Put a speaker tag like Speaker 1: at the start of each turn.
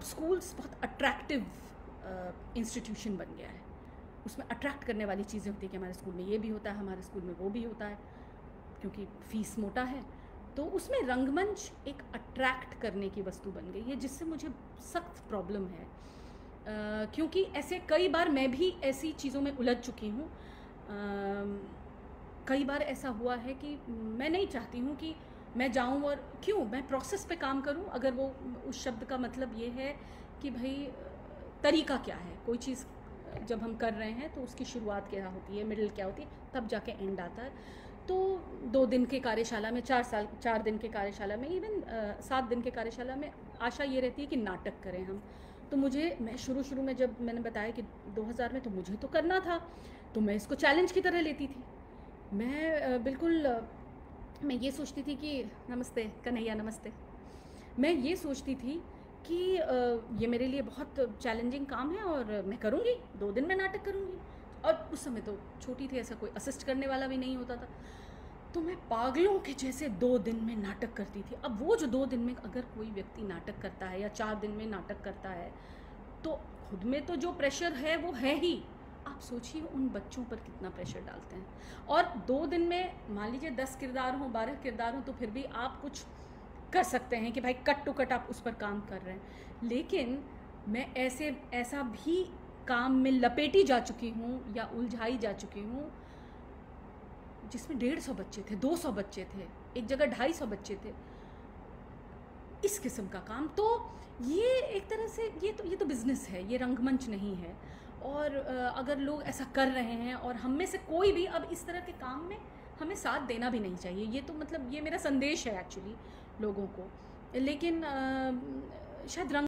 Speaker 1: Schools बहुत attractive institution बन गया है। उसमें अट्रैक्ट करने वाली चीज़ें होती हैं कि हमारे स्कूल में ये भी होता है, हमारे स्कूल में वो भी होता है, क्योंकि फ़ीस मोटा है। तो उसमें रंगमंच एक अट्रैक्ट करने की वस्तु बन गई है, जिससे मुझे सख्त प्रॉब्लम है। क्योंकि ऐसे कई बार मैं भी ऐसी चीज़ों में उलझ चुकी हूँ। कई बार ऐसा हुआ है कि मैं नहीं चाहती हूँ कि मैं जाऊँ और क्यों मैं प्रोसेस पे काम करूँ, अगर वो उस शब्द का मतलब ये है कि भाई तरीका क्या है। कोई चीज़ जब हम कर रहे हैं तो उसकी शुरुआत क्या होती है, मिडिल क्या होती है, तब जाके एंड आता है। तो 2 दिन के कार्यशाला में, 4 दिन के कार्यशाला में, इवन 7 दिन के कार्यशाला में आशा ये रहती है कि नाटक करें हम। तो मैं शुरू में जब मैंने बताया कि 2000 में, तो मुझे तो करना था, तो मैं इसको चैलेंज की तरह लेती थी। मैं बिल्कुल मैं ये सोचती थी कि नमस्ते कन्हैया, नमस्ते। मैं ये सोचती थी कि ये मेरे लिए बहुत चैलेंजिंग काम है और मैं करूँगी, 2 दिन में नाटक करूँगी। और उस समय तो छोटी थी, ऐसा कोई असिस्ट करने वाला भी नहीं होता था। तो मैं पागलों के जैसे 2 दिन में नाटक करती थी। अब वो जो 2 दिन में अगर कोई व्यक्ति नाटक करता है या 4 दिन में नाटक करता है, तो खुद में तो जो प्रेशर है वो है ही। आप सोचिए उन बच्चों पर कितना प्रेशर डालते हैं। और 2 दिन में मान लीजिए 10 किरदार हों, 12 किरदार हों, तो फिर भी आप कुछ कर सकते हैं कि भाई कट टू कट आप उस पर काम कर रहे हैं। लेकिन मैं ऐसा भी काम में लपेटी जा चुकी हूँ या उलझाई जा चुकी हूँ जिसमें 150 बच्चे थे, 200 बच्चे थे, एक जगह 250 बच्चे थे, इस किस्म का काम। तो ये एक तरह से ये तो बिजनेस है, ये रंगमंच नहीं है। और अगर लोग ऐसा कर रहे हैं और हम में से कोई भी अब इस तरह के काम में हमें साथ देना भी नहीं चाहिए। ये तो मतलब ये मेरा संदेश है एक्चुअली लोगों को। लेकिन शायद रंग